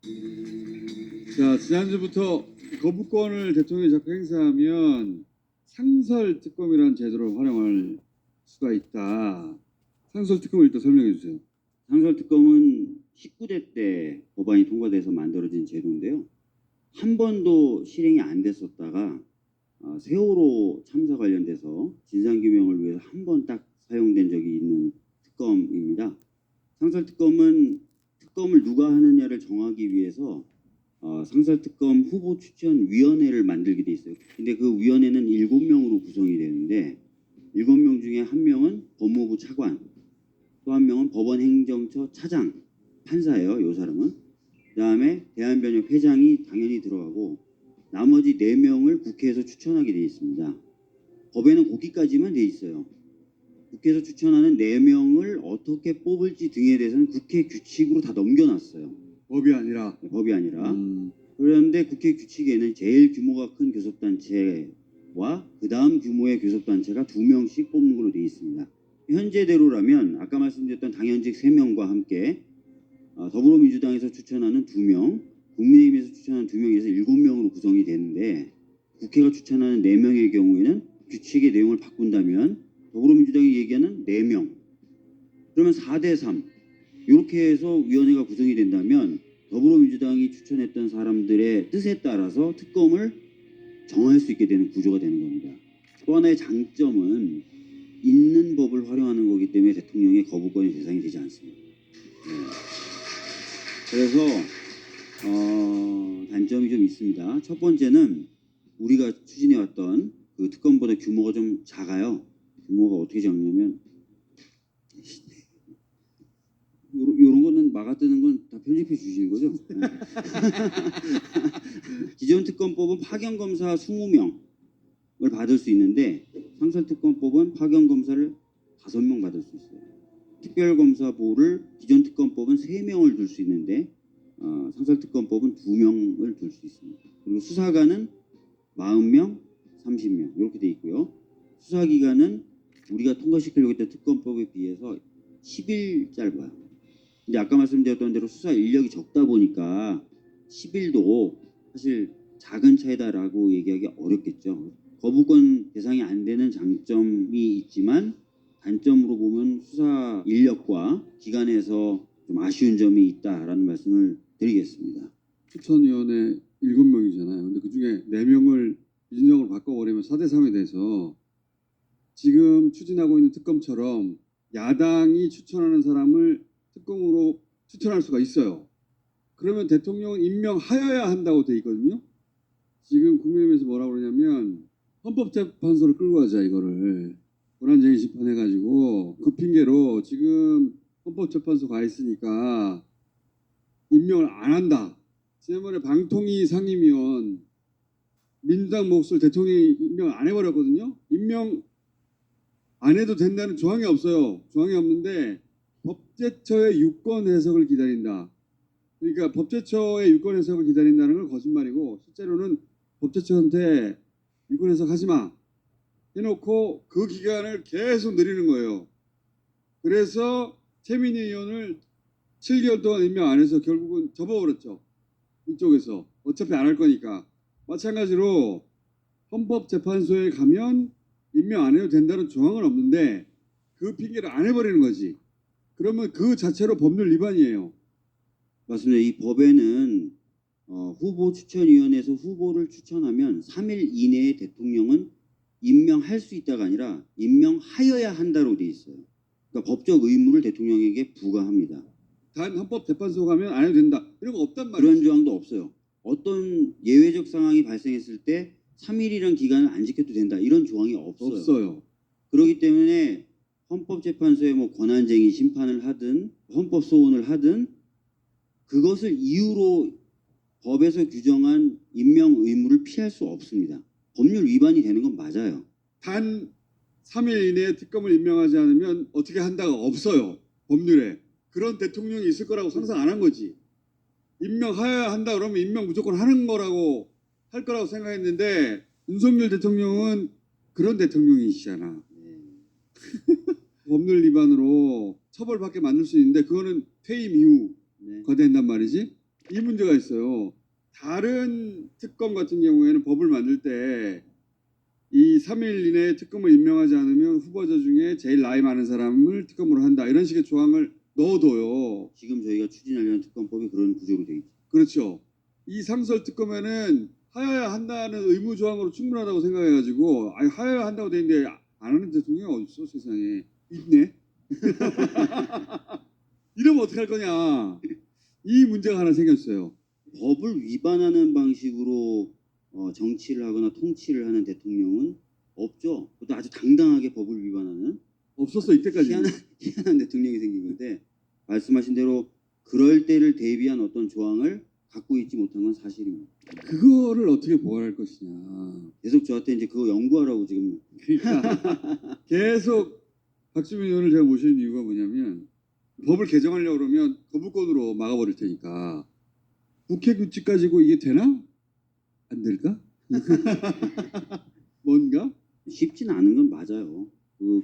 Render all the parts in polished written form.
자, 지난주부터 거부권을 대통령이 자꾸 행사하면 상설특검이라는 제도를 활용할 수가 있다. 상설특검을 일단 설명해 주세요. 상설특검은 19대 때 법안이 통과돼서 만들어진 제도인데요. 한 번도 실행이 안 됐었다가 세월호 참사 관련돼서 진상규명을 위해서 한 번 딱 사용된 적이 있는 특검입니다. 상설특검은 특검을 누가 하느냐를 정하기 위해서 상설특검 후보 추천위원회를 만들게 돼 있어요. 근데 그 위원회는 7명으로 구성이 되는데 7명 중에 1명은 법무부 차관, 또 1명은 법원행정처 차장, 판사예요. 이 사람은. 그 다음에 대한변협 회장이 당연히 들어가고 나머지 4명을 국회에서 추천하게 돼 있습니다. 법에는 거기까지만 돼 있어요. 국회에서 추천하는 4명을 어떻게 뽑을지 등에 대해서는 국회 규칙으로 다 넘겨놨어요. 법이 아니라. 법이 아니라. 그런데 국회 규칙에는 제일 규모가 큰 교섭단체와 그 다음 규모의 교섭단체가 2명씩 뽑는 걸로 되어 있습니다. 현재대로라면 아까 말씀드렸던 당연직 3명과 함께 더불어민주당에서 추천하는 2명, 국민의힘에서 추천하는 2명에서 7명으로 구성이 되는데 국회가 추천하는 4명의 경우에는 규칙의 내용을 바꾼다면 더불어민주당이 얘기하는 4명, 그러면 4대3 이렇게 해서 위원회가 구성이 된다면 더불어민주당이 추천했던 사람들의 뜻에 따라서 특검을 정할 수 있게 되는 구조가 되는 겁니다. 또 하나의 장점은 있는 법을 활용하는 거기 때문에 대통령의 거부권의 대상이 되지 않습니다. 그래서 단점이 좀 있습니다. 첫 번째는 우리가 추진해왔던 그 특검보다 규모가 좀 작아요. 규모가 어떻게 작냐면 이런 거는 막아뜨는 건 다 편집해 주시는 거죠? 기존 특검법은 파견검사 20명을 받을 수 있는데 상설특검법은 파견검사를 5명 받을 수 있어요. 특별검사보를 기존 특검법은 3명을 둘 수 있는데 상설특검법은 2명을 둘 수 있습니다. 그리고 수사관은 40명, 30명 이렇게 돼 있고요. 수사기간은 우리가 통과시키려고 했던 특검법에 비해서 10일 짧아요. 근데 아까 말씀드렸던 대로 수사 인력이 적다 보니까 10일도 사실 작은 차이다라고 얘기하기 어렵겠죠. 거부권 대상이 안 되는 장점이 있지만 단점으로 보면 수사 인력과 기간에서 좀 아쉬운 점이 있다라는 말씀을 드리겠습니다. 추천위원회 7명이잖아요. 근데 그중에 4명을 이준석으로 바꿔버리면 4대3에 대해서 지금 추진하고 있는 특검처럼 야당이 추천하는 사람을 특검으로 추천할 수가 있어요. 그러면 대통령은 임명하여야 한다고 돼 있거든요. 지금 국민의힘에서 뭐라고 그러냐면 헌법재판소를 끌고 가자 이거를 권한쟁의 심판해가지고 그 핑계로 지금 헌법재판소 가 있으니까 임명을 안 한다. 지난번에 방통위 상임위원 민주당 몫을 대통령이 임명 안 해버렸거든요. 임명 안 해도 된다는 조항이 없어요. 조항이 없는데 법제처의 유권 해석을 기다린다. 그러니까 법제처의 유권 해석을 기다린다는 건 거짓말이고 실제로는 법제처한테 유권 해석하지 마 해놓고 그 기간을 계속 늘리는 거예요. 그래서 최민희 의원을 7개월 동안 임명 안 해서 결국은 접어버렸죠. 이쪽에서 어차피 안 할 거니까. 마찬가지로 헌법재판소에 가면 임명 안 해도 된다는 조항은 없는데 그 핑계를 안 해버리는 거지. 그러면 그 자체로 법률 위반이에요. 맞습니다. 이 법에는 후보 추천위원회에서 후보를 추천하면 3일 이내에 대통령은 임명할 수 있다가 아니라 임명하여야 한다로 돼 있어요. 그러니까 법적 의무를 대통령에게 부과합니다. 단 헌법재판소 가면 안 해도 된다. 이런 거 없단 말이에요. 그런 조항도 없어요. 어떤 예외적 상황이 발생했을 때 3일이란 기간을 안 지켜도 된다. 이런 조항이 없어요. 그렇기 때문에 헌법재판소에 뭐 권한쟁의 심판을 하든 헌법소원을 하든 그것을 이유로 법에서 규정한 임명 의무를 피할 수 없습니다. 법률 위반이 되는 건 맞아요. 단 3일 이내에 특검을 임명하지 않으면 어떻게 한다가 없어요. 법률에. 그런 대통령이 있을 거라고 상상 안 한 거지. 임명해야 한다 그러면 임명 무조건 하는 거라고 할 거라고 생각했는데 윤석열 대통령은 그런 대통령이시잖아. 법률 위반으로 처벌받게 만들 수 있는데 그거는 퇴임 이후가 된단 말이지. 이 문제가 있어요. 다른 특검 같은 경우에는 법을 만들 때 이 3일 이내에 특검을 임명하지 않으면 후보자 중에 제일 나이 많은 사람을 특검으로 한다. 이런 식의 조항을 넣어둬요. 지금 저희가 추진하려는 특검법이 그런 구조로 되어 있죠. 그렇죠. 이 상설 특검에는 하여야 한다는 의무 조항으로 충분하다고 생각해가지고 하여야 한다고 돼 있는데 안 하는 대통령이 어딨어 세상에. 있네. 이러면 어떡할 거냐. 이 문제가 하나 생겼어요. 법을 위반하는 방식으로 정치를 하거나 통치를 하는 대통령은 없죠. 그것도 아주 당당하게 법을 위반하는 없었어 이때까지. 희한한 대통령이 생긴 건데 말씀하신 대로 그럴 때를 대비한 어떤 조항을 갖고 있지 못한 건 사실입니다. 그거를 어떻게 보완할 것이냐. 계속 저한테 이제 그거 연구하라고 지금 그러니까 계속 박주민 의원을 제가 모시는 이유가 뭐냐면 법을 개정하려고 그러면 거부권으로 막아버릴 테니까 국회 규칙 가지고 이게 되나? 안 될까? 뭔가? 쉽진 않은 건 맞아요.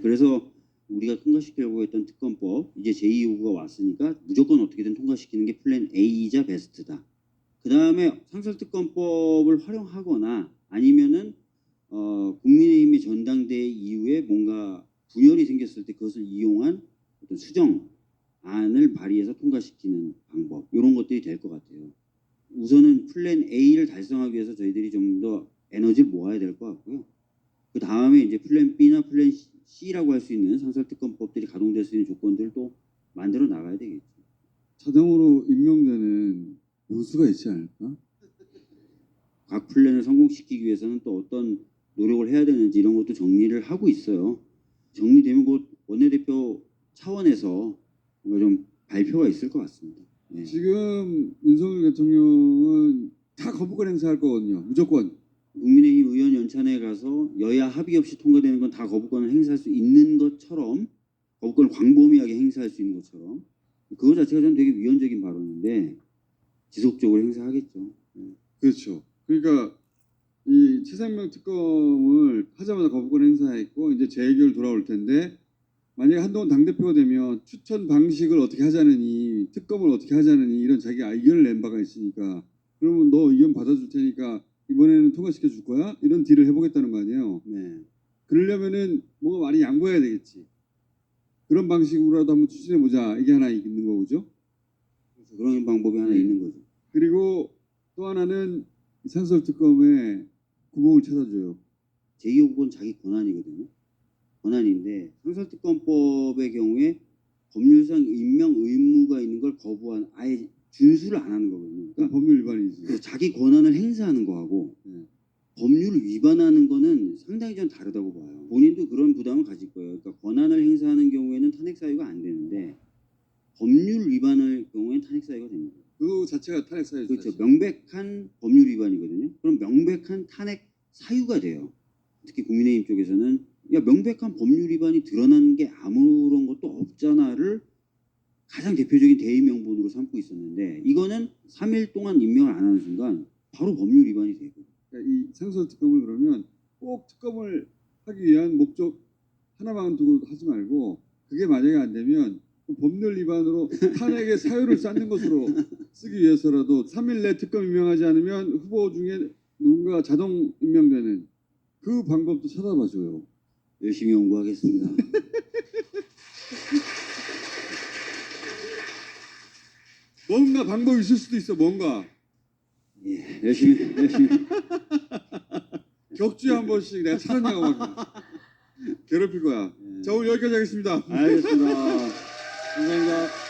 그래서 우리가 통과시키려고 했던 특검법 이제 제2요구가 왔으니까 무조건 어떻게든 통과시키는 게 플랜 A이자 베스트다. 그 다음에 상설특검법을 활용하거나 아니면은 국민의힘의 전당대회 이후에 뭔가 분열이 생겼을 때 그것을 이용한 어떤 수정안을 발의해서 통과시키는 방법 이런 것들이 될 것 같아요. 우선은 플랜 A를 달성하기 위해서 저희들이 좀 더 에너지를 모아야 될 것 같고요. 그 다음에 이제 플랜 B나 플랜 C라고 할 수 있는 상설특검법들이 가동될 수 있는 조건들을 또 만들어 나가야 되겠죠. 자동으로 임명되는 요수가 있지 않을까? 각 플랜을 성공시키기 위해서는 또 어떤 노력을 해야 되는지 이런 것도 정리를 하고 있어요. 정리되면 곧 원내대표 차원에서 뭔가 좀 발표가 있을 것 같습니다. 네. 지금 윤석열 대통령은 다 거부권 행사할 거거든요. 무조건. 국민의힘 의원 연찬에 가서 여야 합의 없이 통과되는 건 다 거부권을 행사할 수 있는 것처럼 거부권을 광범위하게 행사할 수 있는 것처럼 그거 자체가 좀 되게 위헌적인 발언인데 지속적으로 행사하겠죠. 그렇죠. 그러니까 이 최상명 특검을 하자마자 거부권 행사했고 이제 재결 돌아올 텐데 만약에 한동훈 당대표가 되면 추천 방식을 어떻게 하자느니 특검을 어떻게 하자느니 이런 자기가 의견을 낸 바가 있으니까 그러면 너 의견 받아줄 테니까 이번에는 통과시켜 줄 거야? 이런 딜을 해보겠다는 거 아니에요. 네. 그러려면은 뭔가 많이 양보해야 되겠지. 그런 방식으로라도 한번 추진해보자. 이게 하나 있는 거죠. 그래서 그런 방법이 하나 네. 있는 거죠. 그리고 또 하나는 상설 특검에 구멍을 찾아줘요. 제2요구는 자기 권한이거든요. 권한인데 상설특검법의 경우에 법률상 임명 의무가 있는 걸 거부한 아예 준수를 안 하는 거거든요. 그건 그러니까 법률 위반이지. 그래서 자기 권한을 행사하는 거하고 네. 법률을 위반하는 거는 상당히 좀 다르다고 봐요. 본인도 그런 부담을 가질 거예요. 그러니까 권한을 행사하는 경우에는 탄핵 사유가 안 되는데 법률 위반의 경우에는 탄핵 사유가 됩니다. 그 자체가 탄핵 사유죠. 그렇죠. 사실. 명백한 법률 위반이거든요. 그럼 명백한 탄핵 사유가 돼요. 특히 국민의힘 쪽에서는 야 명백한 법률 위반이 드러난 게 아무런 것도 없잖아를 가장 대표적인 대의 명분으로 삼고 있었는데 이거는 3일 동안 임명을 안 하는 순간 바로 법률 위반이 되고 그러니까 이 상설 특검을 그러면 꼭 특검을 하기 위한 목적 하나만 두고 하지 말고 그게 만약에 안 되면 그 법률 위반으로 탄핵의 사유를 쌓는 것으로 쓰기 위해서라도 3일 내 특검 임명하지 않으면 후보 중에 누군가 자동 임명되는 그 방법도 찾아봐줘요. 열심히 연구하겠습니다. 뭔가 방법이 있을 수도 있어. 뭔가 예, 열심히 격주에 한 번씩 내가 찾았냐고 막 괴롭힐 거야. 자 오늘 여기까지 하겠습니다. 알겠습니다. 감사합니다.